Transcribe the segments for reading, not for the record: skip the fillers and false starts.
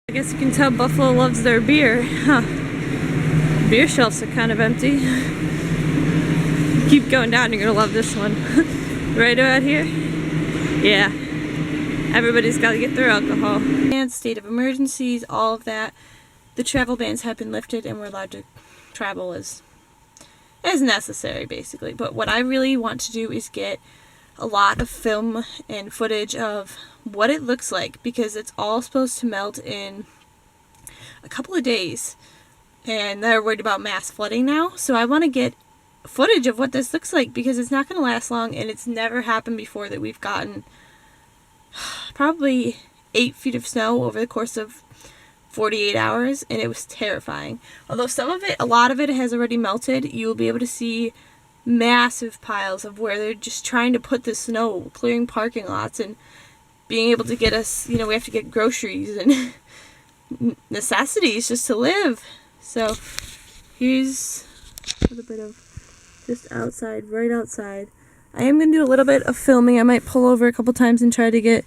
I guess you can tell Buffalo loves their beer. Huh. Beer shelves are kind of empty. Keep going down, you're gonna love this one. Right about here? Yeah. Everybody's gotta get their alcohol. And state of emergencies, all of that. The travel bans have been lifted and we're allowed to travel as necessary, basically. But what I really want to do is get a lot of film and footage of what it looks like, because it's all supposed to melt in a couple of days and they're worried about mass flooding now. So I want to get footage of what this looks like, because it's not going to last long and it's never happened before that we've gotten probably 8 feet of snow over the course of 48 hours, and it was terrifying. Although a lot of it has already melted, you will be able to see massive piles of where they're just trying to put the snow, clearing parking lots and being able to get us, we have to get groceries and necessities just to live. So here's a little bit of just outside, right outside. I am going to do a little bit of filming. I might pull over a couple times and try to get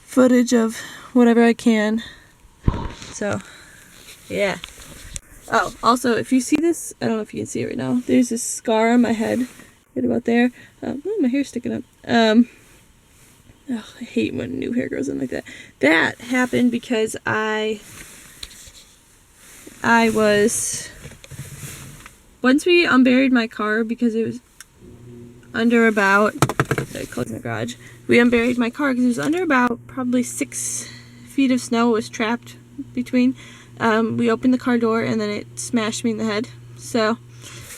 footage of whatever I can. So, yeah. Oh, also, if you see this, I don't know if you can see it right now. There's this scar on my head, right about there. My hair's sticking up. I hate when new hair grows in like that. That happened because I was, once we unburied my car, because it was under about, closing the garage, we unburied my car because it was under about probably 6 feet of snow was trapped between. We opened the car door and then it smashed me in the head. So,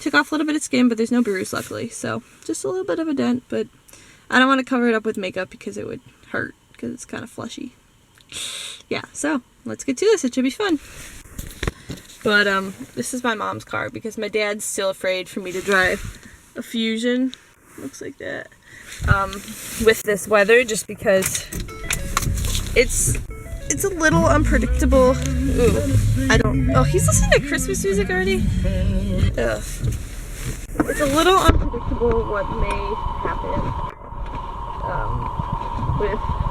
took off a little bit of skin, but there's no bruise, luckily. So, just a little bit of a dent, but I don't want to cover it up with makeup because it would hurt, because it's kind of fleshy. Yeah, so, let's get to this. It should be fun. But, this is my mom's car because my dad's still afraid for me to drive a Fusion. Looks like that. With this weather, just because it's a little unpredictable. Ooh, oh, he's listening to Christmas music already? Ugh. It's a little unpredictable what may happen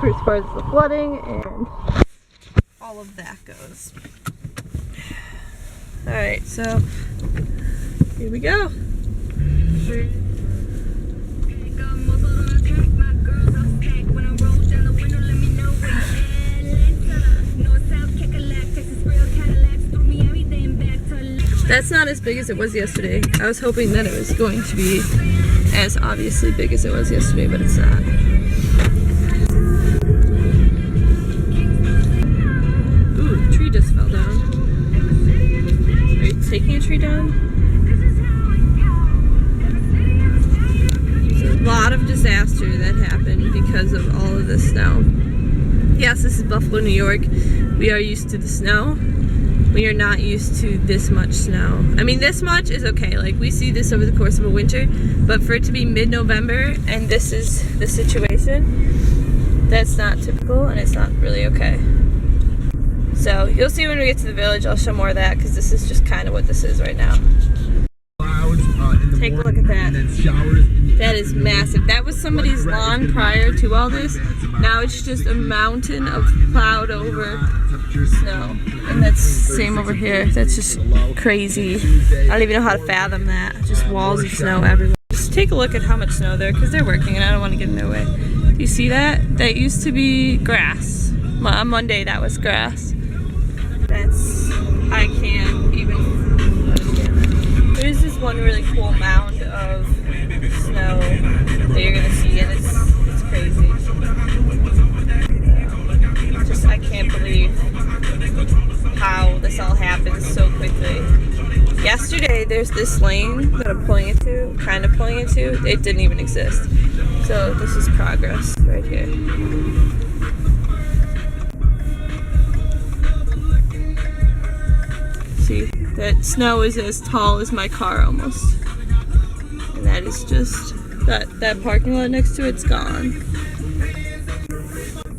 as far as the flooding and all of that goes. Alright, so here we go. That's not as big as it was yesterday. I was hoping that it was going to be as obviously big as it was yesterday, but it's not. Ooh, the tree just fell down. Are you taking a tree down? There's a lot of disaster that happened because of all of this snow. Yes, this is Buffalo, New York. We are used to the snow. We are not used to this much snow. I mean, this much is okay. Like, we see this over the course of a winter, but for it to be mid-November and this is the situation, that's not typical and it's not really okay. So, you'll see when we get to the village, I'll show more of that because this is just kind of what this is right now. Take a look at that. That is massive. That was somebody's lawn prior to all this. Now it's just a mountain of plowed over snow. And that's same over here. That's just crazy. I don't even know how to fathom that. Just walls of snow everywhere. Just take a look at how much snow there, because they're working and I don't want to get in their way. Do you see that? That used to be grass. On Monday that was grass. I can't even understand that. There's this one really cool mound of snow that you're gonna see, and it's crazy. I can't believe how this all happened so quickly. Yesterday, there's this lane that I'm pulling into, it didn't even exist. So this is progress right here. See, that snow is as tall as my car almost. And that is just, that parking lot next to it's gone.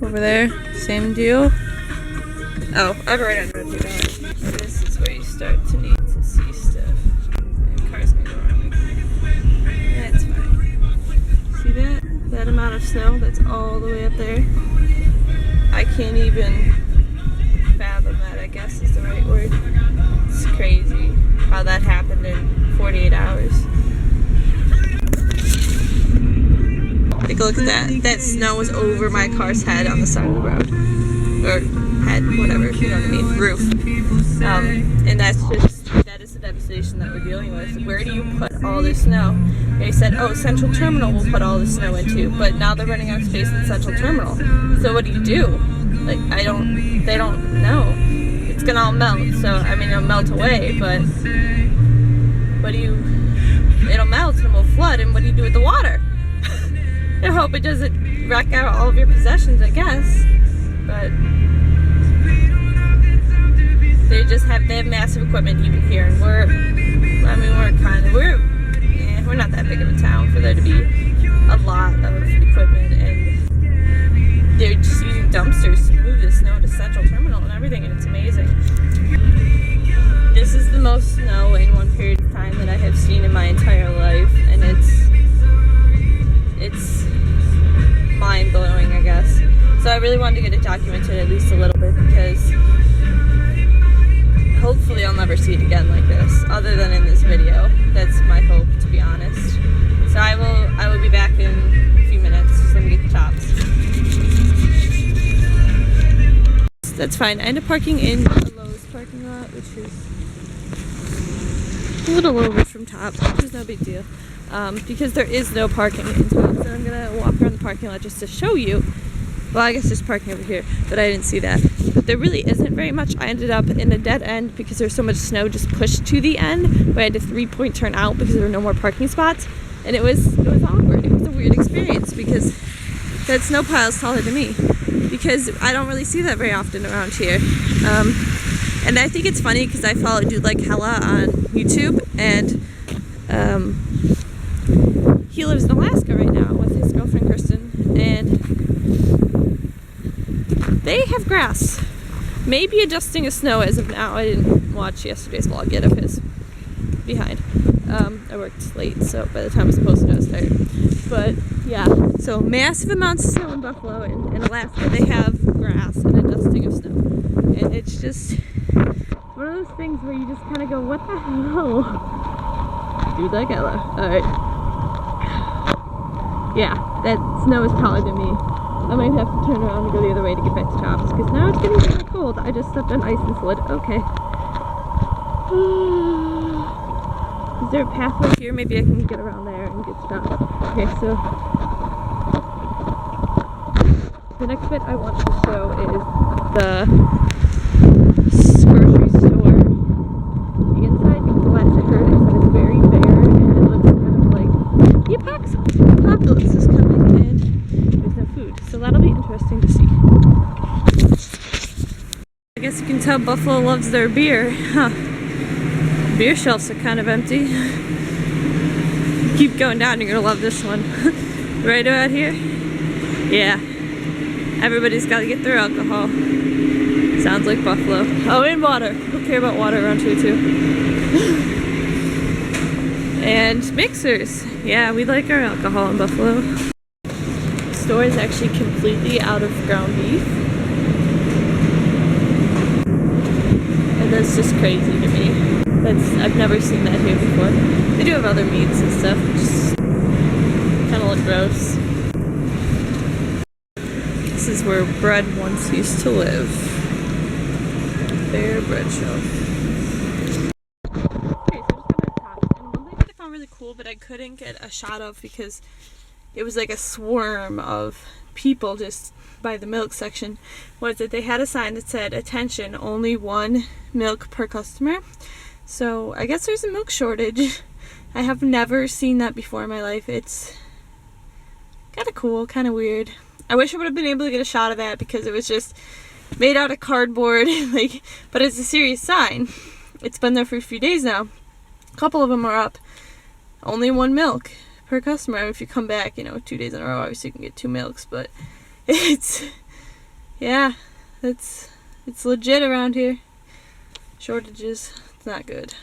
Over there, same deal. Oh, I've already understood that. This is where you start to need to see stuff. And cars can go wrong. That's fine. See that? That amount of snow that's all the way up there? I can't even fathom that. guess is the right word. It's crazy how that happened in 48 hours. Take a look at that. That snow was over my car's head on the side of the road. Or head, whatever, you know what I mean, roof. And that is the devastation that we're dealing with. Where do you put all this snow? They said, oh, Central Terminal will put all the snow into, but now they're running out of space in Central Terminal. So what do you do? Like, they don't know. It's gonna all melt, so, I mean, it'll melt away, but it'll melt and will flood, and what do you do with the water? I hope it doesn't wreck out all of your possessions, I guess, but they have massive equipment even here, and we're not that big of a town for there to be a lot of equipment, and they're just using dumpsters to move the snow to Central Terminal and everything, and it's amazing. This is the most snow in one period of time that I have seen in my entire life, and it's mind-blowing, I guess. So I really wanted to get it documented at least a little bit, because hopefully I'll never see it again like this, other than in this video. That's my hope, to be honest. So I will be back in a few minutes. Just let me get the tops. That's fine. I ended up parking in a Lowe's parking lot, which is a little over from Tops, which is no big deal. Because there is no parking in Tops, so I'm gonna walk around the parking lot just to show you. Well, I guess there's parking over here, but I didn't see that. But there really isn't very much. I ended up in a dead end because there's so much snow just pushed to the end, where I had to 3-point turn out because there were no more parking spots. And it was awkward. It was a weird experience because that snow pile is taller than me, because I don't really see that very often around here. And I think it's funny because I follow a dude like Hella on YouTube, and he lives in Alaska right now with his girlfriend Kristen, and they have grass. Maybe a dusting of snow as of now. I didn't watch yesterday's vlog yet of his. Behind. I worked late, so by the time I was supposed to, I was tired. But yeah, so massive amounts of snow in Buffalo and Alaska. They have grass and a dusting of snow. And it's just one of those things where you just kind of go, what the hell? Dude like Ella. Alright. Yeah, that snow is taller than me. I might have to turn around and go the other way to get back to Tops, because now it's getting kind of cold. I just stepped on ice and slid. Okay. Is there a pathway here? Maybe I can get around there and get stopped. Okay, so the next bit I want to show is the grocery store. The inside, because the last I heard is that it's very bare and it looks kind of like the apocalypse is coming and there's no food. So that'll be interesting to see. I guess you can tell Buffalo loves their beer, huh? Beer shelves are kind of empty. Keep going down, you're gonna love this one. Right about here? Yeah. Everybody's gotta get their alcohol. Sounds like Buffalo. Oh, and water. Who care about water around here too? And mixers. Yeah, we like our alcohol in Buffalo. The store is actually completely out of ground beef. And that's just crazy to me. I've never seen that here before. They do have other meats and stuff, which just kind of look gross. This is where bread once used to live. Bare bread shelf. Okay, so just got my top. And one thing that I found really cool, but I couldn't get a shot of because it was like a swarm of people just by the milk section, was that they had a sign that said, "Attention, only 1 milk per customer." So I guess there's a milk shortage. I have never seen that before in my life. It's kind of cool, kind of weird. I wish I would have been able to get a shot of that because it was just made out of cardboard, but it's a serious sign. It's been there for a few days now. A couple of them are up. Only 1 milk per customer. I mean, if you come back, 2 days in a row, obviously you can get 2 milks, but it's legit around here. Shortages. It's not good.